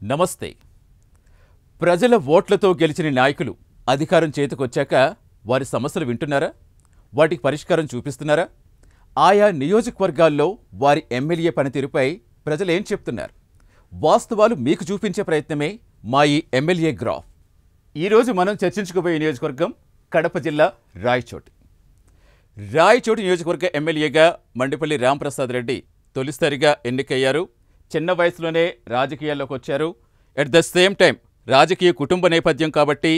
నమస్తే. ప్రజల ఓట్లతో గెలిచిన నాయకులు అధికారం చేతికొచ్చాక వారి సమస్యలు వింటున్నారా? వాటికి పరిష్కారం చూపిస్తున్నారా? ఆయా నియోజకవర్గాల్లో వారి ఎమ్మెల్యే పనితీరుపై ప్రజలు ఏం చెప్తున్నారు? వాస్తవాలు మీకు చూపించే ప్రయత్నమే మా ఈ ఎమ్మెల్యే గ్రాఫ్. ఈరోజు మనం చర్చించుకోబోయే నియోజకవర్గం కడప జిల్లా రాయచోటి. రాయచోటి నియోజకవర్గ ఎమ్మెల్యేగా మండిపల్లి రాంప్రసాద్ రెడ్డి తొలిసారిగా ఎన్నికయ్యారు. చిన్న వయసులోనే రాజకీయాల్లోకి వచ్చారు. ఎట్ ద సేమ్ టైం రాజకీయ కుటుంబ నేపథ్యం కాబట్టి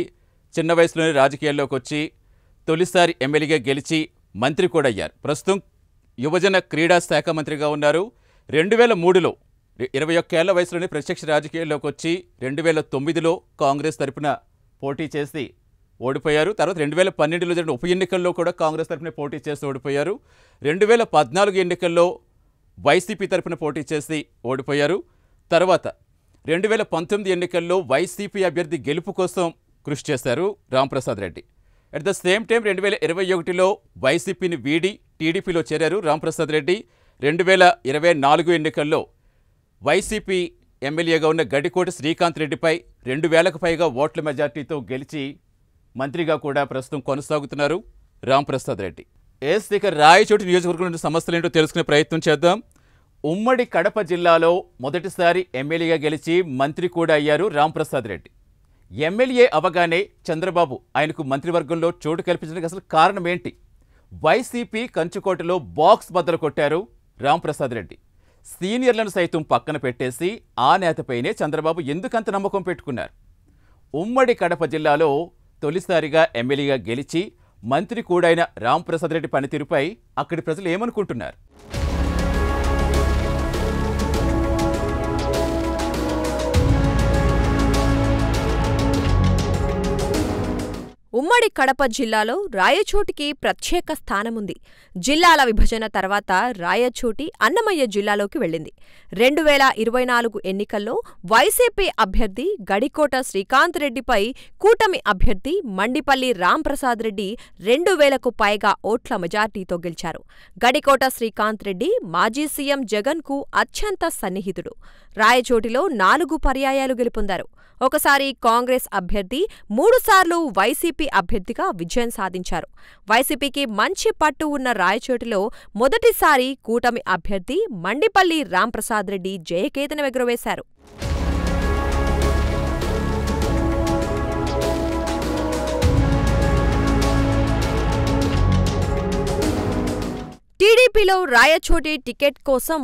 చిన్న వయసులోనే రాజకీయాల్లోకి వచ్చి తొలిసారి ఎమ్మెల్యేగా గెలిచి మంత్రి కూడా అయ్యారు. ప్రస్తుతం యువజన క్రీడా శాఖ మంత్రిగా ఉన్నారు. 2003లో 21 ఏళ్ల వయసులోనే ప్రత్యక్ష రాజకీయాల్లోకి వచ్చి 2009లో కాంగ్రెస్ తరపున పోటీ చేసి ఓడిపోయారు. తర్వాత 2012లో జరిగిన ఉప ఎన్నికల్లో కూడా కాంగ్రెస్ తరపున పోటీ చేసి ఓడిపోయారు. 2014 ఎన్నికల్లో వైసీపీ తరపున పోటీ చేసి ఓడిపోయారు. తర్వాత 2019 ఎన్నికల్లో వైసీపీ అభ్యర్థి గెలుపు కోసం కృషి చేశారు Ramprasad Reddy. At the same time 2021లో వైసీపీని వీడి టీడీపీలో చేరారు రాంప్రసాద్ రెడ్డి. 2024 ఎన్నికల్లో వైసీపీ ఎమ్మెల్యేగా ఉన్న గడికోట శ్రీకాంత్ రెడ్డిపై 2000కు పైగా ఓట్ల మెజార్టీతో గెలిచి మంత్రిగా కూడా ప్రస్తుతం కొనసాగుతున్నారు రాంప్రసాద్ రెడ్డి. ఇక రాయచోటి నియోజకవర్గంలోని సమస్యలు ఏంటో తెలుసుకునే ప్రయత్నం చేద్దాం. ఉమ్మడి కడప జిల్లాలో మొదటిసారి ఎమ్మెల్యేగా గెలిచి మంత్రి కూడా అయ్యారు రాంప్రసాద్ రెడ్డి. ఎమ్మెల్యే అవగానే చంద్రబాబు ఆయనకు మంత్రివర్గంలో చోటు కల్పించడానికి అసలు కారణం ఏంటి? వైసీపీ కంచుకోటలో బాక్స్ బద్దలు కొట్టారు రాంప్రసాద్ రెడ్డి. సీనియర్లను సైతం పక్కన పెట్టేసి ఆ నేతపైనే చంద్రబాబు ఎందుకంత నమ్మకం పెట్టుకున్నారు? ఉమ్మడి కడప జిల్లాలో తొలిసారిగా ఎమ్మెల్యేగా గెలిచి మంత్రి కూడా అయిన రాంప్రసాద్ రెడ్డి పనితీరుపై అక్కడి ప్రజలు ఏమనుకుంటున్నారు? ఉమ్మడి కడప జిల్లాలో రాయచోటికి ప్రత్యేక స్థానముంది. జిల్లాల విభజన తర్వాత రాయచోటి అన్నమయ్య జిల్లాలోకి వెళ్ళింది. 2024 ఎన్నికల్లో వైసీపీ అభ్యర్థి గడికోట శ్రీకాంత్ రెడ్డిపై కూటమి అభ్యర్థి మండిపల్లి రాంప్రసాద్ రెడ్డి 2000కు పైగా ఓట్ల మెజార్టీతో గెలిచారు. గడికోట శ్రీకాంత్ రెడ్డి మాజీ సీఎం జగన్కు అత్యంత సన్నిహితుడు. రాయచోటిలో 4 పర్యాయాలు గెలుపొందారు. ఒకసారి కాంగ్రెస్ అభ్యర్థి, 3 సార్లు వైసీపీ అభ్యర్థిగా విజయం సాధించారు. వైసీపీకి మంచి పట్టు ఉన్న రాయచోటిలో మొదటిసారి కూటమి అభ్యర్థి మండిపల్లి రాంప్రసాద్ రెడ్డి జయకేతనం ఎగురవేశారు. టీడీపీలో రాయచోటి టికెట్ కోసం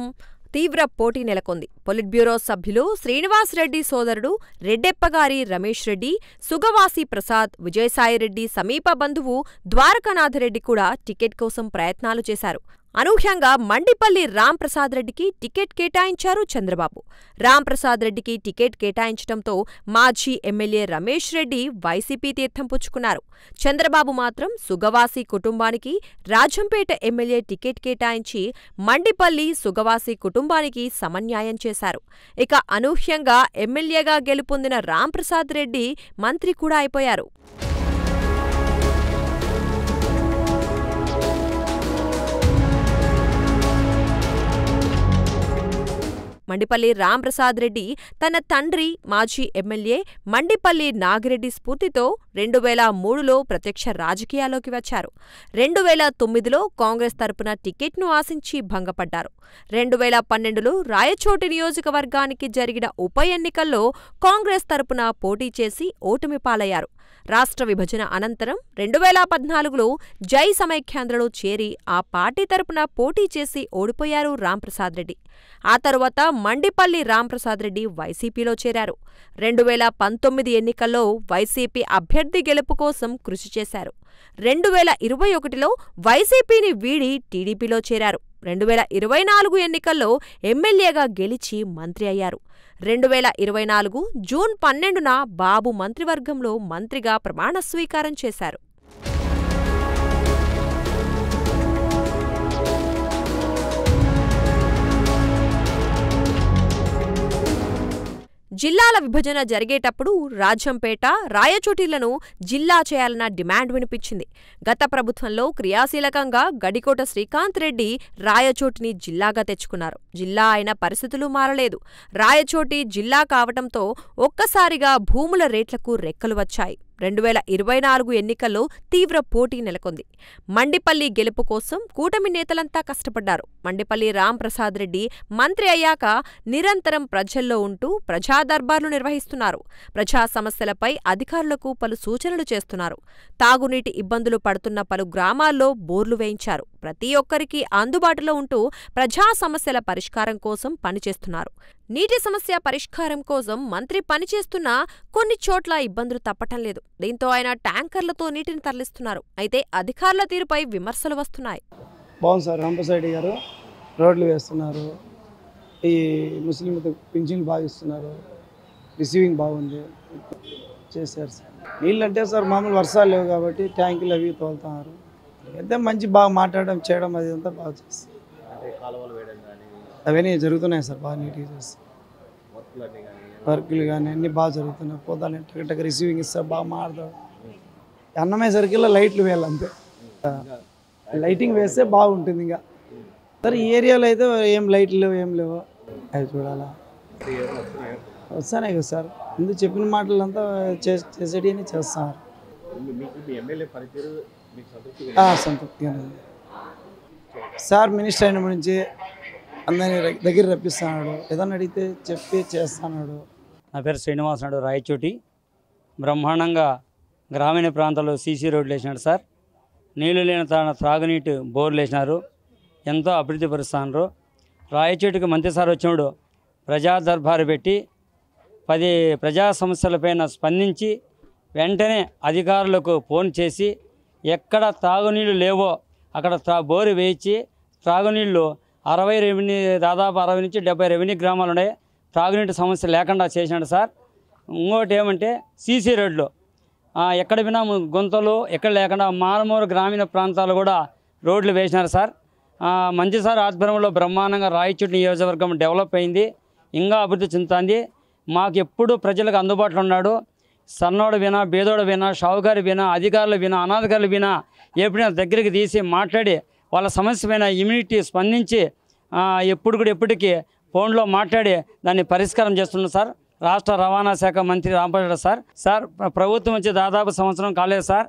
తీవ్ర పోటీ నెలకొంది. పొలిట్ బ్యూరో సభ్యులు శ్రీనివాసరెడ్డి సోదరుడు రెడ్డెప్పగారి రమేష్ రెడ్డి, సుగవాసి ప్రసాద్, విజయసాయిరెడ్డి సమీప బంధువు ద్వారకానాథరెడ్డి కూడా టికెట్ కోసం ప్రయత్నాలు చేశారు. అనూహ్యంగా మండిపల్లి రాంప్రసాద్ రెడ్డికి టికెట్ కేటాయించారు చంద్రబాబు. రాంప్రసాద్ రెడ్డికి టికెట్ కేటాయించడంతో మాజీ ఎమ్మెల్యే రమేష్ రెడ్డి వైసీపీ తీర్థం పుచ్చుకున్నారు. చంద్రబాబు మాత్రం సుగవాసి కుటుంబానికి రాజంపేట ఎమ్మెల్యే టికెట్ కేటాయించి మండిపల్లి, సుగవాసి కుటుంబానికి సమన్యాయం చేశారు. ఇక అనూహ్యంగా ఎమ్మెల్యేగా గెలుపొందిన రాంప్రసాద్ రెడ్డి మంత్రి కూడా అయిపోయారు. మండిపల్లి రాంప్రసాద్ రెడ్డి తన తండ్రి మాజీ ఎమ్మెల్యే మండిపల్లి నాగిరెడ్డి స్ఫూర్తితో 2003లో ప్రత్యక్ష రాజకీయాల్లోకి వచ్చారు. 2009లో కాంగ్రెస్ తరపున టికెట్ను ఆశించి భంగపడ్డారు. 2012లో రాయచోటి నియోజకవర్గానికి జరిగిన ఉప ఎన్నికల్లో కాంగ్రెస్ తరపున పోటీ చేసి ఓటమి పాలయ్యారు. రాష్ట్ర విభజన అనంతరం 2014లో జై సమైఖ్యాంధ్రలో చేరి ఆ పార్టీ తరపున పోటీ చేసి ఓడిపోయారు రాంప్రసాద్ రెడ్డి. ఆ తరువాత మండిపల్లి రాంప్రసాద్ రెడ్డి వైసీపీలో చేరారు. 2019 ఎన్నికల్లో వైసీపీ అభ్యర్థి గెలుపు కోసం కృషి చేశారు. 2021లో వైసీపీని వీడి టీడీపీలో చేరారు. 2024 ఎన్నికల్లో ఎమ్మెల్యేగా గెలిచి మంత్రి అయ్యారు. 2024 జూన్ 12న బాబు మంత్రివర్గంలో మంత్రిగా ప్రమాణ స్వీకారం చేశారు. జిల్లాల విభజన జరిగేటప్పుడు రాజంపేట, రాయచోటిలను జిల్లా చేయాలన్న డిమాండ్ వినిపించింది. గత ప్రభుత్వంలో క్రియాశీలకంగా గడికోట శ్రీకాంత్ రెడ్డి రాయచోటిని జిల్లాగా తెచ్చుకున్నారు. జిల్లా అయిన పరిస్థితులు మారలేదు. రాయచోటి జిల్లా కావటంతో ఒక్కసారిగా భూముల రేట్లకు రెక్కలు వచ్చాయి. 2024 ఎన్నికల్లో తీవ్ర పోటీ నెలకొంది. మండిపల్లి గెలుపు కోసం కూటమి నేతలంతా కష్టపడ్డారు. మండిపల్లి రాంప్రసాద్ రెడ్డి మంత్రి అయ్యాక నిరంతరం ప్రజల్లో ఉంటూ ప్రజా దర్బార్లు నిర్వహిస్తున్నారు. ప్రజా సమస్యలపై అధికారులకు పలు సూచనలు చేస్తున్నారు. తాగునీటి ఇబ్బందులు పడుతున్న పలు గ్రామాల్లో బోర్లు వేయించారు. ప్రతి ఒక్కరికి అందుబాటులో ఉంటూ ప్రజా సమస్యల పరిష్కారం కోసం పనిచేస్తున్నారు. నీటి సమస్య పరిష్కారం కోసం మంత్రి పనిచేస్తున్నా కొన్ని చోట్ల ఇబ్బందులు తప్పటం లేదు. దీంతో ఆయన ట్యాంకర్లతో నీటిని తరలిస్తున్నారు. అయితే అధికారుల తీరుపై విమర్శలు వస్తున్నాయి. బాగుంది సార్, రాంప్రసాద్ గారు రోడ్లు వేస్తున్నారు, ఈ ముస్లిం పింఛన్లు బాగా ఇస్తున్నారు, రిసీవింగ్ బాగుంది చేశారు సార్. నీళ్ళు అంటే సార్ మామూలు వర్షాలు లేవు కాబట్టి ట్యాంకులు అవి తోలుతున్నారు. అయితే మంచి బాగా మాట్లాడడం చేయడం అది అంతా బాగా చేస్తారు. అవన్నీ జరుగుతున్నాయి సార్, బాగా నీట్గా చేస్తారు. వర్కులు కానీ అన్నీ బాగా జరుగుతున్నాయి. పోతానే టక రిసీవింగ్ ఇస్తారు, బాగా మాట్లాడతారు. అన్నమయ్య సర్కిల్లో లైట్లు వేయాలి అంతే, లైటింగ్ వేస్తే బాగుంటుంది. ఇంకా సార్ ఈ ఏరియాలో అయితే ఏం లైట్లు లేవు, ఏం లేవు, అవి చూడాలా వస్తానే కదా సార్. ముందు చెప్పిన మాటలంతా చేసేటివన్నీ చేస్తున్నారు. సంతృప్తిగానే సార్. మినిస్టర్ అయిన నుంచి అందరినీ దగ్గర రప్పిస్తున్నాడు, ఏదన్నా అడిగితే చెప్పి చేస్తున్నాడు. నా పేరు శ్రీనివాస్ నాయుడు, రాయచోటి. బ్రహ్మాండంగా గ్రామీణ ప్రాంతాల్లో సీసీ రోడ్లు వేసినాడు సార్. నీళ్లు లేని త్రాగునీటి బోర్లు వేసినారు, ఎంతో అభివృద్ధి పరుస్తున్నారు. రాయచోటికి మంత్రి సార్ వచ్చినాడు ప్రజా దర్బారు పెట్టి 10 ప్రజా సమస్యలపైన స్పందించి వెంటనే అధికారులకు ఫోన్ చేసి ఎక్కడ తాగునీళ్ళు లేవో అక్కడ బోరు వేయించి త్రాగునీళ్ళు దాదాపు 60 నుంచి 70 రెవెన్యూ గ్రామాలు ఉన్నాయి, త్రాగునీటి సమస్య లేకుండా చేసినాడు సార్. ఇంకోటి ఏమంటే సీసీ రోడ్లు ఎక్కడ వినా గుంతలు ఎక్కడ లేకుండా మారుమూల గ్రామీణ ప్రాంతాలు కూడా రోడ్లు వేసినారు సార్. మంచి సార్ ఆధ్వర్యంలో బ్రహ్మాండంగా రాయచోటి నియోజకవర్గం డెవలప్ అయింది, ఇంకా అభివృద్ధి చెందుతుంది. మాకు ఎప్పుడు ప్రజలకు అందుబాటులో ఉన్నాడు. సన్నోడు వినా, బేదోడు వినా, షావుకారు వినా, అధికారులు వినా, అనాధికారులు వినా ఎప్పుడైనా దగ్గరికి తీసి మాట్లాడి వాళ్ళ సమస్య పైన ఇమ్యూనిటీ స్పందించి ఎప్పటికీ ఫోన్లో మాట్లాడి దాన్ని పరిష్కారం చేస్తున్నాం సార్. రాష్ట్ర రవాణా శాఖ మంత్రి రాంప్రసాద్ సార్ ప్రభుత్వం వచ్చి దాదాపు సంవత్సరం కాలేదు సార్.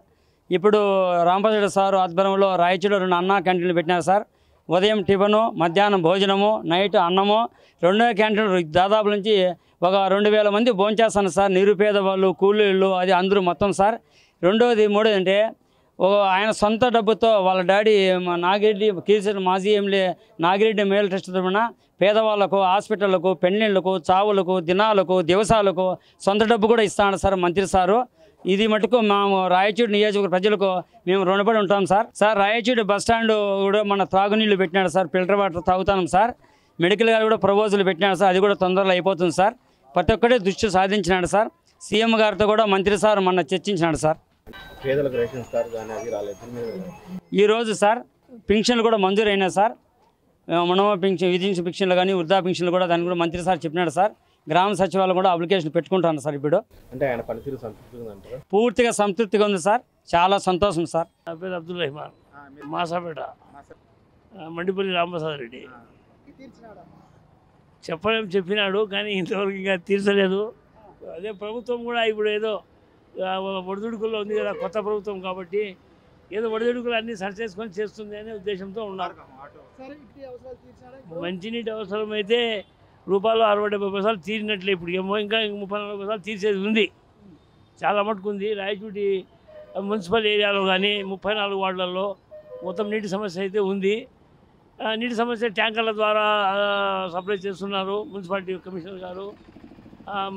ఇప్పుడు రాంప్రసాద్ సార్ ఆధ్వర్యంలో రాయచూడిలో 2 అన్నా క్యాంటీన్లు పెట్టినారు సార్. ఉదయం టిఫను, మధ్యాహ్నం భోజనము, నైట్ అన్నము, 2వ క్యాంటీన్లు దాదాపు నుంచి ఒక 2000 మంది భోంచేస్తాను సార్. నిరుపేద వాళ్ళు, కూలీళ్ళు, అది అందరూ మొత్తం సార్. మూడోది అంటే ఆయన సొంత డబ్బుతో వాళ్ళ డాడీ నాగిరెడ్డి కీర్తి మాజీ ఎమ్మెల్యే నాగిరెడ్డి మేల్ ట్రస్ట్ తరపున పేదవాళ్లకు, హాస్పిటళ్లకు, పెళ్లిళ్లకు, చావులకు, దినాలకు, దివసాలకు సొంత డబ్బు కూడా ఇస్తాను సార్ మంత్రి సారు. ఇది మటుకు మేము రాయచూడి నియోజకవర్గ ప్రజలకు మేము రుణపడి ఉంటాం సార్. రాయచూడి బస్టాండ్ కూడా మన త్రాగునీళ్ళు పెట్టినాడు సార్, ఫిల్టర్ వాటర్ తాగుతాం సార్. మెడికల్ గారు కూడా ప్రపోజల్ పెట్టినాడు సార్, అది కూడా తొందరలో అయిపోతుంది సార్. ప్రతి ఒక్కటే దృష్టి సాధించినాడు సార్. సీఎం గారితో కూడా మంత్రి సార్ మొన్న చర్చించినాడు సార్. ఈరోజు సార్ పింఛన్లు కూడా మంజూరు అయినాయి సార్. మనమ పింఛన్, విధించిన పింఛన్లు కానీ, వృద్ధా పింఛన్లు కూడా దాన్ని కూడా మంత్రి సార్ చెప్పినాడు సార్. గ్రామ సచివాలయం కూడా అప్లికేషన్ పెట్టుకుంటాను సార్. ఇప్పుడు అంటే ఆయన పనితీరు సంతృప్తిగా ఉందంటారా? పూర్తిగా సంతృప్తిగా ఉంది సార్, చాలా సంతోషం సార్. నా పేరు అబ్దుల్ రెహమాన్, మాసాపేట, మండిపల్లి రాంప్రసాద్ రెడ్డి. చెప్పినాడు కానీ ఇంతవరకు ఇంకా తీర్చలేదు. అదే ప్రభుత్వం కూడా ఇప్పుడు ఏదో ఒడిదుడుకుల్లో ఉంది కదా, కొత్త ప్రభుత్వం కాబట్టి ఏదో ఒడిదుడుకులు అన్నీ సరి చేసుకొని చేస్తుంది అనే ఉద్దేశంతో ఉన్నారు. మంచినీటి అవసరం అయితే రూపాయలు 60-70 పైసలు తీరినట్లే. ఇప్పుడు ఏమో ఇంకా 30-40 పైసలు తీర్చేది ఉంది, చాలా మటుకు ఉంది. రాయచూటి మున్సిపల్ ఏరియాలో కానీ 34 వార్డులలో మొత్తం నీటి సమస్య అయితే ఉంది. నీటి సమస్య ట్యాంకర్ల ద్వారా సప్లై చేస్తున్నారు మున్సిపాలిటీ కమిషనర్ గారు.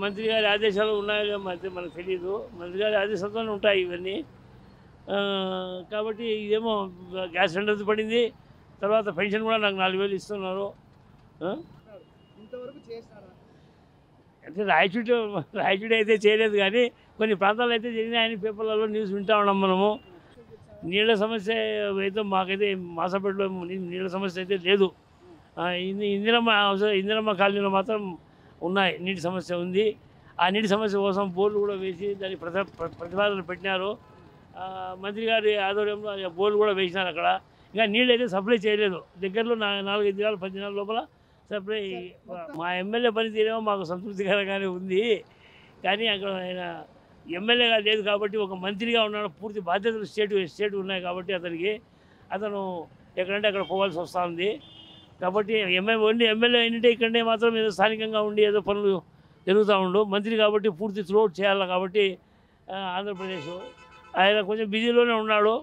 మంత్రి గారి ఆదేశాలు ఉన్నాయో మనకు తెలియదు, మంత్రి గారి ఆదేశాలతోనే ఉంటాయి ఇవన్నీ. కాబట్టి ఇదేమో గ్యాస్ సిలిండర్ పడింది, తర్వాత పెన్షన్ కూడా నాకు 4000 ఇస్తున్నారు. అంటే రాయచూడి అయితే చేయలేదు కానీ కొన్ని ప్రాంతాలు అయితే జరిగినాయని పేపర్లలో న్యూస్ వింటా ఉన్నాం మనము. నీళ్ళ సమస్య అయితే మాకైతే మాసపేటలో నీళ్ళ సమస్య అయితే లేదు. ఇందిరమ్మ కాలనీలో మాత్రం ఉన్నాయి, నీటి సమస్య ఉంది. ఆ నీటి సమస్య కోసం బోర్లు కూడా వేసి దానికి ప్రతిపాదనలు పెట్టినారు. మంత్రి గారి ఆధ్వర్యంలో బోర్లు కూడా వేసినారు అక్కడ. ఇంకా నీళ్ళు అయితే సప్లై చేయలేదు. దగ్గరలో 4-5 దినాలు 10 దినాల లోపల సప్లై. మా ఎమ్మెల్యే పనితీరేమో మాకు సంతృప్తికరంగానే ఉంది. కానీ అక్కడ ఆయన ఎమ్మెల్యేగా లేదు కాబట్టి ఒక మంత్రిగా ఉన్నాడు. పూర్తి బాధ్యతలు స్టేట్ ఉన్నాయి కాబట్టి అతను ఎక్కడంటే అక్కడ పోవాల్సి వస్తూ ఉంది. కాబట్టి ఎమ్మెల్యే ఏంటంటే ఇక్కడనే మాత్రం ఏదో స్థానికంగా ఉండి ఏదో పనులు జరుగుతూ ఉండు. మంత్రి కాబట్టి పూర్తి త్రూఅవుట్ చేయాలి కాబట్టి ఆంధ్రప్రదేశ్ ఆయన కొంచెం బిజీలోనే ఉన్నాడు.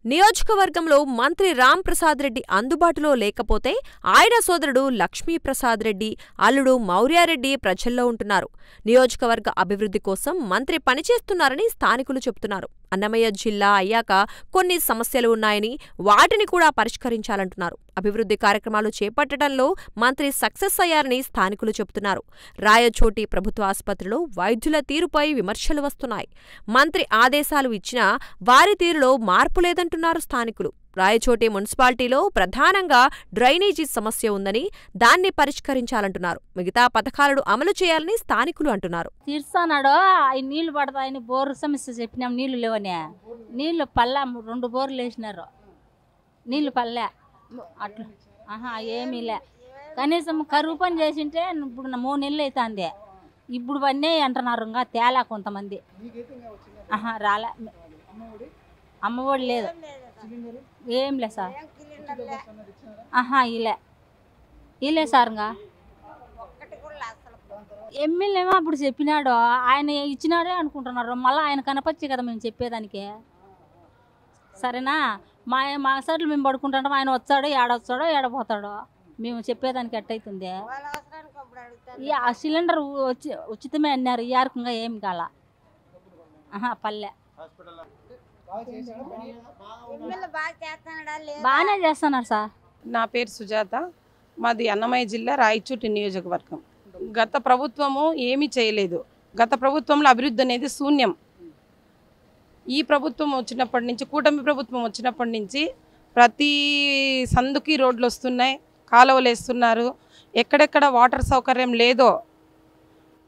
నియోజకవర్గంలో మంత్రి రామ్ ప్రసాద్ రెడ్డి అందుబాటులో లేకపోతే ఆయన సోదరుడు లక్ష్మీప్రసాద్ రెడ్డి, అల్లుడు మౌర్యారెడ్డి ప్రజల్లో ఉంటున్నారు. నియోజకవర్గ అభివృద్ధి కోసం మంత్రి పనిచేస్తున్నారని స్థానికులు చెబుతున్నారు. అన్నమయ్య జిల్లా అయ్యాక కొన్ని సమస్యలు ఉన్నాయని వాటిని కూడా పరిష్కరించాలంటున్నారు. అభివృద్ధి కార్యక్రమాలు చేపట్టడంలో మంత్రి సక్సెస్ అయ్యారని స్థానికులు చెబుతున్నారు. రాయచోటి ప్రభుత్వ ఆసుపత్రిలో వైద్యుల తీరుపై విమర్శలు వస్తున్నాయి. మంత్రి ఆదేశాలు ఇచ్చినా వారి తీరులో మార్పు లేదంటున్నారు స్థానికులు. రాయచోటి మున్సిపాలిటీలో ప్రధానంగా డ్రైనేజీ సమస్య ఉందని దాన్ని పరిష్కరించాలంటున్నారు. మిగతా పథకాలను అమలు చేయాలని స్థానికులు అంటున్నారు. తీర్చానాడో నీళ్లు పడతాయని బోరు సమస్య చెప్పినాం, నీళ్లు లేవనే. నీళ్లు పల్లె 2 బోర్లు వేసినారు, నీళ్లు పల్లె అట్లా ఏమీ లే. కనీసం కరువు పని చేసింటే ఇప్పుడు 3 నెలలు అవుతుంది. ఇప్పుడు పన్నే అంటున్నారు, ఇంకా తేలా కొంతమంది. రాలే, అమ్మఒడి లేదు, ఏం లే సార్. ఇలే సార్. ఇంకా ఎమ్మెల్యేమో అప్పుడు చెప్పినాడు, ఆయన ఇచ్చినాడే అనుకుంటున్నారు. మళ్ళీ ఆయన కనపచ్చి కదా మేము చెప్పేదానికి. సరేనా, మా సార్లు మేము పడుకుంటాం, ఆయన వచ్చాడో ఏడొచ్చాడో ఏడపోతాడో మేము చెప్పేదానికి ఎట్టయితుంది. ఆ సిలిండర్ ఉచితమే అన్నారు, ఇయారకంగా ఏం కాల. పల్లె బాగానే చేస్తున్నారు సార్. నా పేరు సుజాత, మాది అన్నమయ్య జిల్లా రాయచోటి నియోజకవర్గం. గత ప్రభుత్వము ఏమీ చేయలేదు. గత ప్రభుత్వంలో అభివృద్ధి అనేది శూన్యం. ఈ ప్రభుత్వం వచ్చినప్పటి నుంచి, కూటమి ప్రభుత్వం వచ్చినప్పటి నుంచి ప్రతి సందుకి రోడ్లు వస్తున్నాయి, కాలువలు వేస్తున్నారు. ఎక్కడెక్కడ వాటర్ సౌకర్యం లేదో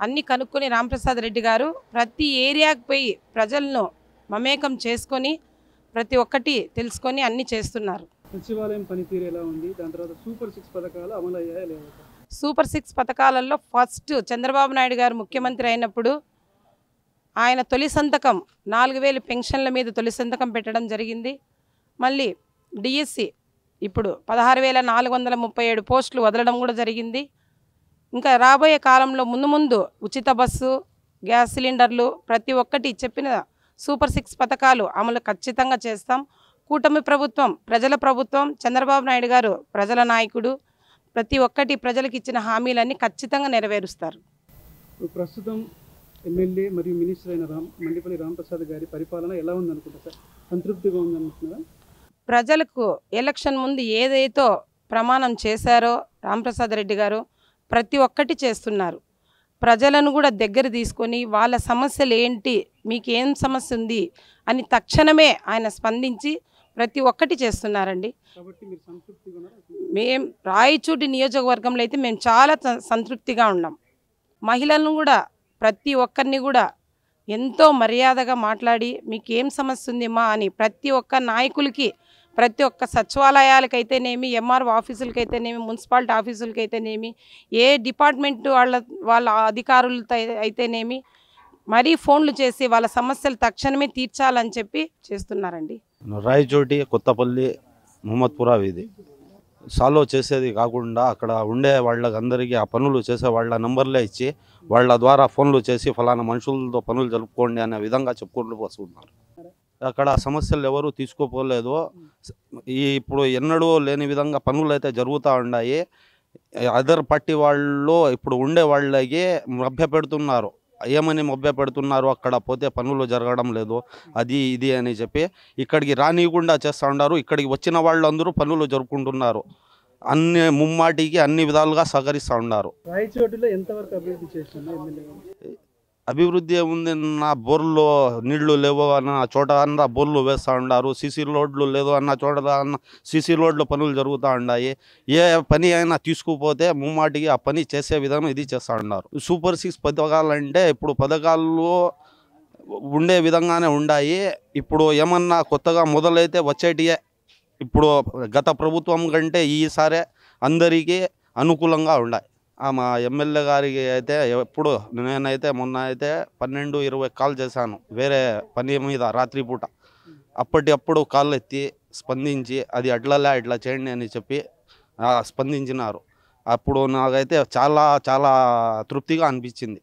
అన్నీ కనుక్కొని రాంప్రసాద్ రెడ్డి గారు ప్రతి ఏరియాకి పోయి ప్రజలను మమేకం చేసుకొని ప్రతి ఒక్కటి తెలుసుకొని అన్నీ చేస్తున్నారు. సచివాలయం పనితీరు ఎలా ఉంది? దాని తర్వాత సూపర్ 6 పథకాలు అమలు అయ్యాయా లేదా? సూపర్ 6 పథకాలలో ఫస్ట్ చంద్రబాబు నాయుడు గారు ముఖ్యమంత్రి అయినప్పుడు ఆయన తొలి సంతకం 4000 పెన్షన్ల మీద తొలి సంతకం పెట్టడం జరిగింది. మళ్ళీ డిఎస్సి ఇప్పుడు 16,437 పోస్టులు వదలడం కూడా జరిగింది. ఇంకా రాబోయే కాలంలో ముందు ఉచిత బస్సు, గ్యాస్ సిలిండర్లు ప్రతి ఒక్కటి చెప్పిన సూపర్ 6 పథకాలు అమలు ఖచ్చితంగా చేస్తాం. కూటమి ప్రభుత్వం ప్రజల ప్రభుత్వం, చంద్రబాబు నాయుడు గారు ప్రజల నాయకుడు. ప్రతి ఒక్కటి ప్రజలకు ఇచ్చిన హామీలన్నీ ఖచ్చితంగా నెరవేరుస్తారు. ప్రస్తుతం ఎమ్మెల్యే మరియు మినిస్టర్ అయిన మండిపల్లి రాంప్రసాద్ గారి పరిపాలన ఎలా ఉందనుకుంటారు సార్? సంతృప్తిగా ఉందనుకుంటున్నారా? ప్రజలకు ఎలక్షన్ ముందు ఏదైతే ప్రమాణం చేశారో రాంప్రసాద్ రెడ్డి గారు ప్రతి ఒక్కటి చేస్తున్నారు. ప్రజలను కూడా దగ్గర తీసుకొని వాళ్ళ సమస్యలు ఏంటి, మీకు ఏం సమస్య ఉంది అని తక్షణమే ఆయన స్పందించి ప్రతి ఒక్కటి చేస్తున్నారండి. మేము రాయచోటి నియోజకవర్గంలో అయితే మేము చాలా సంతృప్తిగా ఉన్నాం. మహిళలను కూడా ప్రతి ఒక్కరిని కూడా ఎంతో మర్యాదగా మాట్లాడి మీకు ఏం సమస్య ఉందిమ్మా అని ప్రతి ఒక్క నాయకులకి, ప్రతి ఒక్క సచివాలయాలకైతేనేమి, ఎంఆర్ఓ ఆఫీసులకైతేనేమి, మున్సిపాలిటీ ఆఫీసులకైతేనేమి, ఏ డిపార్ట్మెంట్ వాళ్ళ అధికారులతో అయితేనేమి మరీ ఫోన్లు చేసి వాళ్ళ సమస్యలు తక్షణమే తీర్చాలని చెప్పి చేస్తున్నారండి. రాయచోటి, కొత్తపల్లి, మహమ్మద్పురా వీధి సాల్వ్ చేసేది కాకుండా అక్కడ ఉండే వాళ్ళందరికీ ఆ పనులు చేసే వాళ్ళ నంబర్లే ఇచ్చి వాళ్ళ ద్వారా ఫోన్లు చేసి ఫలానా మనుషులతో పనులు జరుపుకోండి అనే విధంగా చెప్పుకుంటూ వస్తున్నారు. అక్కడ సమస్యలు ఎవరు తీసుకోపోలేదు. ఇప్పుడు ఎన్నడూ లేని విధంగా పనులు అయితే జరుగుతూ ఉన్నాయి. అదర్ పార్టీ వాళ్ళు ఇప్పుడు ఉండే వాళ్ళకి మభ్య పెడుతున్నారు. ఏమని మభ్య పెడుతున్నారు, అక్కడ పోతే పనులు జరగడం లేదు అది ఇది అని చెప్పి ఇక్కడికి రానియకుండా చేస్తూ ఉన్నారు. ఇక్కడికి వచ్చిన వాళ్ళందరూ పనులు జరుపుకుంటున్నారు. అన్ని ముమ్మాటికి అన్ని విధాలుగా సహకరిస్తూ ఉన్నారు. రాయచోటిలో ఎంతవరకు అభివృద్ధి చేస్తున్నారు? అభివృద్ధి ఉంది. నా బోర్లో నీళ్లు లేవు అన్న చోట అన్న బోర్లు వేస్తూ ఉన్నారు. సీసీ రోడ్లు లేదు అన్న చోట అన్న సీసీ రోడ్లు పనులు జరుగుతూ ఉన్నాయి. ఏ పని అయినా తీసుకుపోతే ముమ్మాటికి ఆ పని చేసే విధానం ఇది చేస్తూ ఉన్నారు. సూపర్ 6 పథకాలు అంటే ఇప్పుడు పథకాలు ఉండే విధంగానే ఉన్నాయి. ఇప్పుడు ఏమన్నా కొత్తగా మొదలైతే వచ్చేటియే. ఇప్పుడు గత ప్రభుత్వం కంటే ఈసారి అందరికీ అనుకూలంగా ఉన్నాయి. మా ఎమ్మెల్యే గారికి అయితే ఎప్పుడు నేనైతే మొన్న అయితే 12-20 కాల్ చేశాను వేరే పని మీద రాత్రిపూట. అప్పటికప్పుడు కాళ్ళు ఎత్తి స్పందించి అది అట్లలే ఇట్లా చేయండి అని చెప్పి స్పందించినారు. అప్పుడు నాకైతే చాలా చాలా తృప్తిగా అనిపించింది.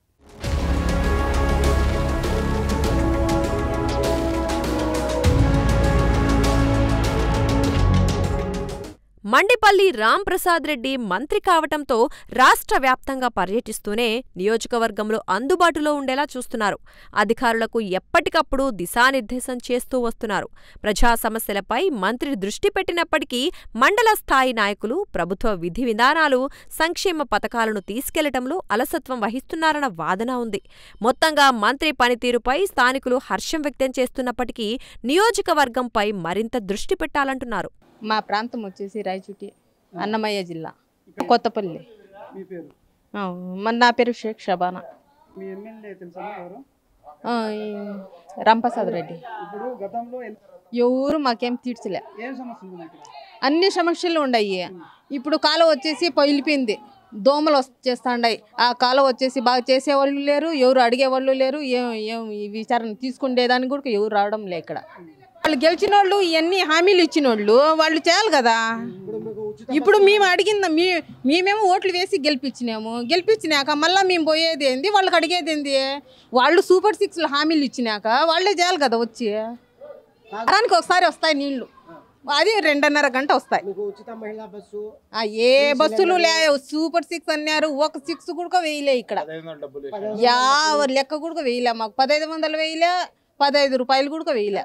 మండిపల్లి రాంప్రసాద్ రెడ్డి మంత్రి కావటంతో రాష్ట్ర వ్యాప్తంగా పర్యటిస్తూనే నియోజకవర్గంలో అందుబాటులో ఉండేలా చూస్తున్నారు. అధికారులకు ఎప్పటికప్పుడు దిశానిర్దేశం చేస్తూ వస్తున్నారు. ప్రజా సమస్యలపై మంత్రి దృష్టి పెట్టినప్పటికీ మండల స్థాయి నాయకులు ప్రభుత్వ విధి విధానాలు, సంక్షేమ పథకాలను తీసుకెళ్లటంలో అలసత్వం వహిస్తున్నారన్న వాదన ఉంది. మొత్తంగా మంత్రి పనితీరుపై స్థానికులు హర్షం వ్యక్తం చేస్తున్నప్పటికీ నియోజకవర్గంపై మరింత దృష్టి పెట్టాలంటున్నారు. మా ప్రాంతం వచ్చేసి రాయచూటి, అన్నమయ్య జిల్లా, కొత్తపల్లి. మీ పేరు? నా పేరు షేక్ షబానా. మీ ఎమ్మెల్యే తెలుసా ఎవరు? రాంప్రసాద్ రెడ్డి. ఇప్పుడు గతంలో ఎవరు మాకేం తీర్చలే. ఏం సమస్యలు ఉన్నాయి? అన్ని సమస్యలు ఉన్నాయి. ఇప్పుడు కాలం వచ్చేసి పగిలిపోయింది, దోమలు వచ్చేస్తాండాయి. ఆ కాలం వచ్చేసి బాగా చేసేవాళ్ళు లేరు, ఎవరు అడిగేవాళ్ళు లేరు. ఏం ఈ విచారణ తీసుకునేదానికి కూడా ఎవరు రావడం లే. ఇక్కడ వాళ్ళు గెలిచిన వాళ్ళు ఇవన్నీ హామీలు ఇచ్చిన వాళ్ళు చేయాలి కదా. ఇప్పుడు మేము అడిగిందా, మేమేమో ఓట్లు వేసి గెలిపించినాక మళ్ళీ మేము పోయేది ఏంది, వాళ్ళకి అడిగేది ఏంది? వాళ్ళు సూపర్ 6 హామీలు ఇచ్చినాక వాళ్ళే చేయాలి కదా. వచ్చి వారానికి ఒకసారి వస్తాయి నీళ్లు, అది 2.5 గంట వస్తాయి. ఏ బస్సులు లే, సూపర్ 6 అన్నారు. ఒక 6 కూడా వేయలే ఇక్కడ. లెక్క కూడా వేయలే. మాకు 1500 వేయలే, 15 రూపాయలు కూడా వేయలే.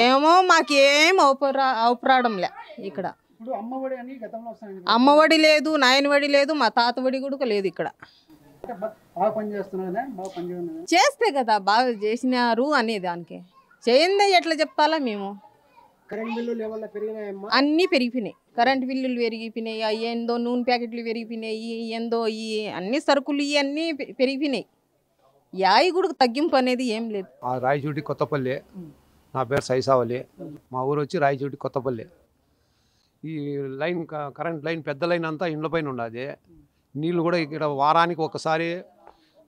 ఏమో మాకేం అవపరాడంలే ఇక్కడ. అమ్మఒడి లేదు, నాయనవడి లేదు, మా తాతవడి కూడా లేదు ఇక్కడ. చేస్తే కదా బాగా చేసినారు అనే దానికి. చేయందే ఎట్లా చెప్తాలా మేము? అన్నీ పెరిగిపోయినాయి. కరెంట్ బిల్లులు పెరిగిపోయినాయి, ఏందో నూనె ప్యాకెట్లు పెరిగిపోయినాయి, ఏందో ఈ అన్ని సరుకులు ఇవన్నీ పెరిగిపోయినాయి. యాయి కూడా తగ్గింపు అనేది ఏం లేదు. రాయచూటి కొత్తపల్లి. నా పేరు సైసావలి. మా ఊరు వచ్చి రాయచూటి కొత్తపల్లి. ఈ లైన్ కరెంట్ లైన్ పెద్ద లైన్ అంతా ఇండ్ల పైన ఉన్నది. నీళ్ళు కూడా ఇక్కడ వారానికి ఒకసారి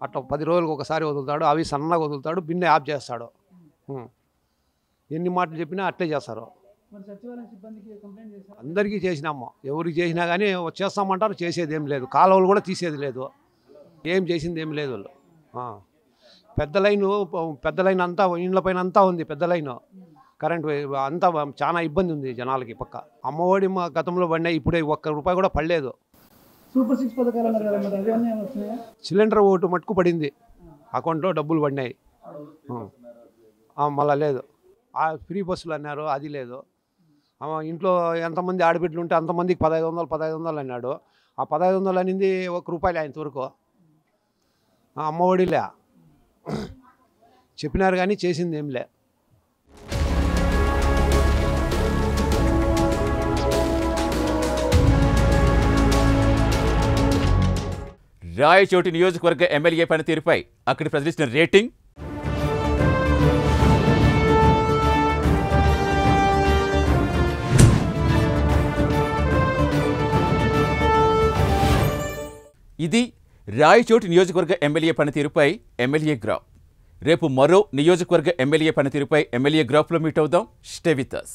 అట్లా 10 రోజులకు ఒకసారి వదులుతాడు. అవి సన్నగా వదులుతాడు, బిన్నె ఆఫ్ చేస్తాడు. ఎన్ని మాటలు చెప్పినా అట్లే చేస్తారు. అందరికీ చేసినాము, ఎవరికి చేసినా కానీ చేస్తామంటారు, చేసేది ఏం లేదు. కాలువలు కూడా తీసేది లేదు, ఏం చేసింది ఏం లేదు. పెద్ద లైన్ అంతా ఇండ్ల పైన అంతా ఉంది. పెద్ద లైన్ కరెంట్ అంతా చాలా ఇబ్బంది ఉంది జనాలకి. పక్క అమ్మఒడి మా గతంలో పడినాయి, ఇప్పుడే 1 రూపాయి కూడా పడలేదు. సూపర్ 6 పథకాలు సిలిండర్ ఓటు మట్టుకు పడింది, అకౌంట్లో డబ్బులు పడినాయి. మళ్ళీ లేదు. ఫ్రీ బస్సులు అన్నారు, అది లేదు. ఇంట్లో ఎంతమంది ఆడబిడ్డలు ఉంటే అంతమందికి 1500 అన్నాడు. ఆ 1500 అనేది 1 రూపాయలు ఇంతవరకు. అమ్మఒడిలే చెప్పినారు కానీ చేసింది ఏం లే. రాయచోటి నియోజకవర్గ ఎమ్మెల్యే పనితీరుపై అక్కడి ప్రజలు ఇచ్చిన రేటింగ్. ఇది రాయచోటి నియోజకవర్గ ఎమ్మెల్యే పనితీరుపై ఎమ్మెల్యే గ్రాఫ్. రేపు మరో నియోజకవర్గ ఎమ్మెల్యే పనితీరుపై ఎమ్మెల్యే గ్రాఫ్లో మీట్ అవుదాం. Stay with us.